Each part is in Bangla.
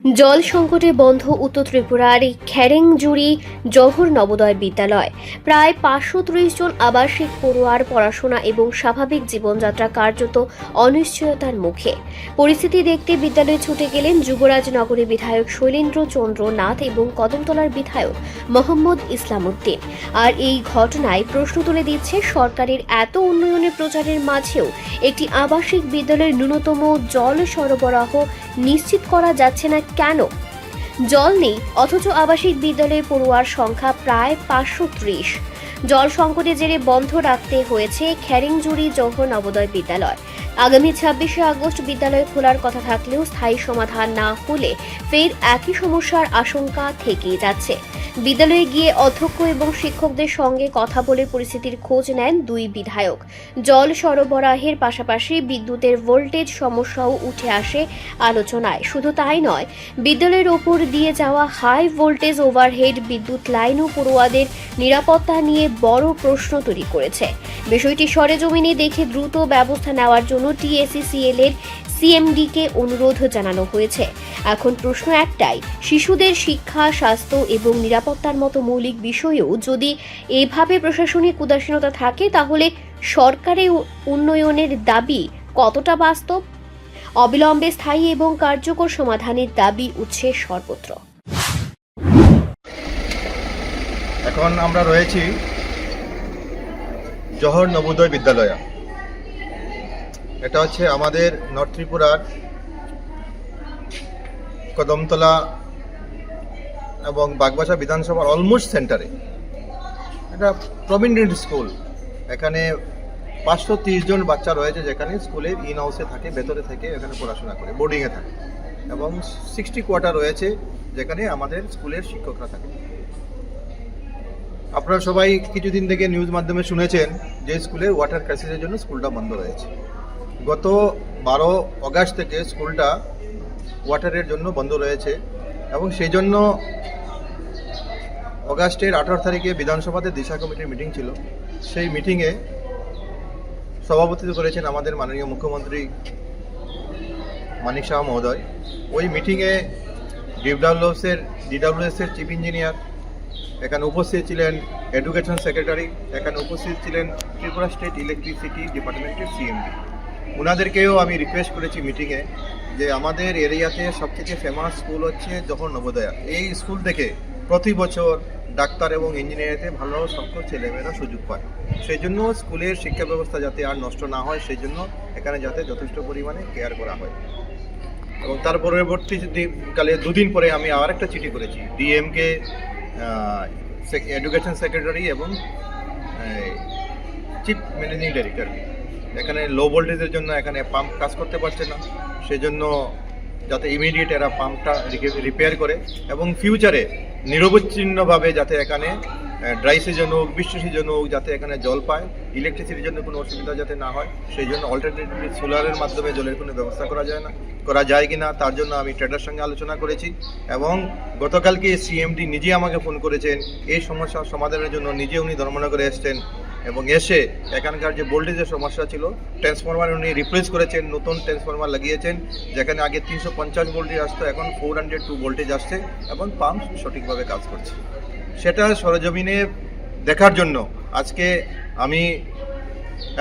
জল সংকটে বন্ধ উত্তর ত্রিপুরার খেরেংজুড়ি জওহর নবোদয় বিদ্যালয়। প্রায় 530 জন আবাসিক পড়ুয়ার পড়াশোনা এবং স্বাভাবিক জীবনযাত্রা কার্যত অনিশ্চয়তার মুখে। পরিস্থিতি দেখতে বিদ্যালয়ে ছুটে গেলেন যুবরাজনগরের বিধায়ক শৈলেন্দ্র চন্দ্র নাথ এবং কদমতলার বিধায়ক মোহাম্মদ ইসলাম উদ্দিন। আর এই ঘটনায় প্রশ্ন তুলে দিচ্ছে, সরকারের এত উন্নয়নের প্রচারের মাঝেও একটি আবাসিক বিদ্যালয়ের ন্যূনতম জল সরবরাহ নিশ্চিত করা যাচ্ছে না কেন? জল নেই অথচ আবাসিক বিদ্যালয়ে পড়ুয়ার সংখ্যা প্রায় 530। জল সংকটের জেরে বন্ধ রাখতে হয়েছে খেরেংজুড়ি জওহর নবোদয় বিদ্যালয়। আগামী 26শে আগস্ট বিদ্যালয় খোলার কথা থাকলেও স্থায়ী সমাধান না হলে ফের একই সমস্যার আশঙ্কা থেকেই যাচ্ছে। বিদ্যালয়ে গিয়ে অধ্যক্ষ এবং শিক্ষকদের সঙ্গে কথা বলে পরিস্থিতির খোঁজ নেন দুই বিধায়ক। জল সরবরাহের পাশাপাশি বিদ্যুতের ভোল্টেজ সমস্যাও উঠে আসে আলোচনায়। শুধু তাই নয়, বিদ্যালয়ের ওপর দিয়ে যাওয়া হাই ভোল্টেজ ওভারহেড বিদ্যুৎ লাইনও পড়ুয়াদের নিরাপত্তা নিয়ে বড় প্রশ্ন তৈরি করেছে। বিষয়টি সরেজমিনে দেখে দ্রুত ব্যবস্থা নেওয়ার জন্য টিএসসিসিএল এর সিএমডিকে অনুরোধ জানানো হয়েছে। এখন প্রশ্ন একটাই, শিশুদের শিক্ষা, স্বাস্থ্য এবং নিরাপত্তার মতো মৌলিক বিষয়েও যদি এভাবে প্রশাসনিক উদাসীনতা থাকে, তাহলে সরকারের উন্নয়নের দাবি কতটা বাস্তব? অবিলম্বে স্থায়ী এবং কার্যকর সমাধানের দাবি উঠছে সর্বত্র। এখন আমরা রয়েছি জওহর নবোদয় বিদ্যালয়। এটা হচ্ছে আমাদের নর্থ ত্রিপুরার কদমতলা এবং বাগবাসা বিধানসভার অলমোস্ট সেন্টারে। এটা প্রমিনেন্ট স্কুল। এখানে 530 জন বাচ্চা রয়েছে, যেখানে স্কুলের ইন হাউসে থাকে, ভেতরে থেকে এখানে পড়াশোনা করে, বোর্ডিংয়ে থাকে, এবং 60 কোয়ার্টার রয়েছে যেখানে আমাদের স্কুলের শিক্ষকরা থাকে। আপনারা সবাই কিছুদিন থেকে নিউজ মাধ্যমে শুনেছেন যে স্কুলের ওয়াটার ক্রাইসিসের জন্য স্কুলটা বন্ধ রয়েছে। গত 12 অগাস্ট থেকে স্কুলটা ওয়াটারের জন্য বন্ধ রয়েছে, এবং সেই জন্য অগাস্টের 18 তারিখে বিধানসভাতে দিশা কমিটির মিটিং ছিল। সেই মিটিংয়ে সভাপতিত্ব করেছেন আমাদের মাননীয় মুখ্যমন্ত্রী মানিক শাহ মহোদয়। ওই মিটিংয়ে ডিডব্লিউএস-এর চিফ ইঞ্জিনিয়ার, এখানে উপস্থিত ছিলেন এডুকেশন সেক্রেটারি, এখানে উপস্থিত ছিলেন ত্রিপুরা স্টেট ইলেকট্রিসিটি ডিপার্টমেন্টের সিএমডি। ওনাদেরকেও আমি রিকোয়েস্ট করেছি মিটিংয়ে যে আমাদের এরিয়াতে সবথেকে ফেমাস স্কুল হচ্ছে জওহর নবোদয়া। এই স্কুল থেকে প্রতি বছর ডাক্তার এবং ইঞ্জিনিয়ারিংতে ভালো সংখ্যক ছেলেমেয়েরা সুযোগ পায়। সেই জন্য স্কুলের শিক্ষা ব্যবস্থা যাতে আর নষ্ট না হয়, সেই জন্য এখানে যাতে যথেষ্ট পরিমাণে কেয়ার করা হয়। এবং তার পরবর্তীকালে 2 দিন পরে আমি আবার একটা চিঠি করেছি ডিএমকে, এডুকেশন সেক্রেটারি এবং চিফ ম্যানেজিং ডাইরেক্টরকে। এখানে লো ভোল্টেজের জন্য এখানে পাম্প কাজ করতে পারছে না, সেই জন্য যাতে ইমিডিয়েট এরা পাম্পটা রিপেয়ার করে এবং ফিউচারে নিরবচ্ছিন্নভাবে যাতে এখানে ড্রাই সিজন হোক, বৃষ্টি সিজন হোক, যাতে এখানে জল পায়, ইলেকট্রিসিটির জন্য কোনো অসুবিধা যাতে না হয়, সেই জন্য অল্টারনেটিভ সোলারের মাধ্যমে জলের কোনো ব্যবস্থা করা যায় কিনা, তার জন্য আমি ট্রেডার সঙ্গে আলোচনা করেছি। এবং গতকালকে সিএমডি নিজে আমাকে ফোন করেছেন এই সমস্যার সমাধানের জন্য। নিজে উনি ধর্মনগরে এসছেন এবং এসে এখানকার যে ভোল্টেজের সমস্যা ছিল, ট্রান্সফরমার উনি রিপ্লেস করেছেন, নতুন ট্রান্সফরমার লাগিয়েছেন, যেখানে আগে 350 ভোল্টেজ আসতো, এখন 402 ভোল্টেজ আসছে এবং পাম্প সঠিকভাবে কাজ করছে। সেটা সরজমিনে দেখার জন্য আজকে আমি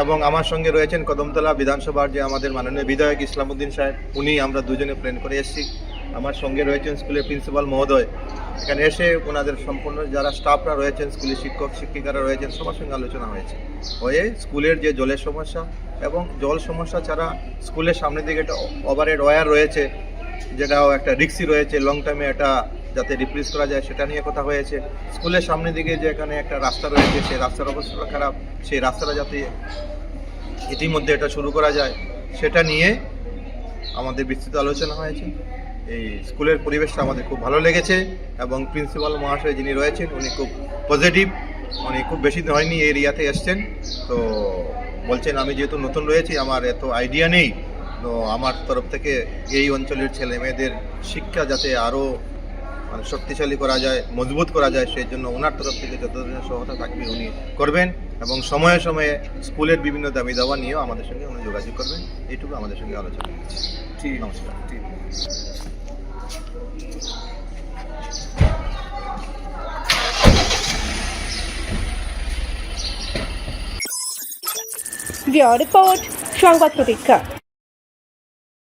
এবং আমার সঙ্গে রয়েছেন কদমতলা বিধানসভার যে আমাদের মাননীয় বিধায়ক ইসলাম উদ্দিন সাহেব, আমরা দুজনে প্ল্যান করে এসেছি। আমার সঙ্গে রয়েছেন স্কুলের প্রিন্সিপাল মহোদয়। এখানে এসে ওনাদের সম্পূর্ণ যারা স্টাফরা রয়েছেন, স্কুলের শিক্ষক শিক্ষিকারা রয়েছেন, সবার সঙ্গে আলোচনা হয়ে স্কুলের যে জলের সমস্যা এবং জল সমস্যা ছাড়া স্কুলের সামনের দিকে একটা ওভারহেড ওয়্যার রয়েছে, যেটাও একটা রিক্সি রয়েছে, লং টাইমে এটা যাতে রিপ্লেস করা যায় সেটা নিয়ে কথা হয়েছে। স্কুলের সামনের দিকে যে এখানে একটা রাস্তা রয়েছে, সেই রাস্তার অবস্থা খারাপ, সেই রাস্তাটা যাতে ইতিমধ্যে এটা শুরু করা যায় সেটা নিয়ে আমাদের বিস্তৃত আলোচনা হয়েছে। এই স্কুলের পরিবেশটা আমাদের খুব ভালো লেগেছে এবং প্রিন্সিপাল মহাশয় যিনি রয়েছেন উনি খুব পজিটিভ, উনি খুব বেশি দিন হয়নি এই এরিয়াতে এসছেন, তো বলছেন আমি যেহেতু নতুন রয়েছি, আমার এত আইডিয়া নেই, তো আমার তরফ থেকে এই অঞ্চলের ছেলে মেয়েদের শিক্ষা যাতে আরও শক্তিশালী করা যায়, মজবুত করা যায়, সেই জন্য ওনার তরফ থেকে যত ধরনের সহায়তা থাকবে উনি করবেন এবং সময়ে সময়ে স্কুলের বিভিন্ন দাবি দাওয়া নিয়েও আমাদের সঙ্গে উনি যোগাযোগ করবেন। এইটুকু আমাদের সঙ্গে আলোচনা হচ্ছে। ঠিক, নমস্কার। ঠিক। ব্যুরো রিপোর্ট, সংবাদ প্রতীক্ষা।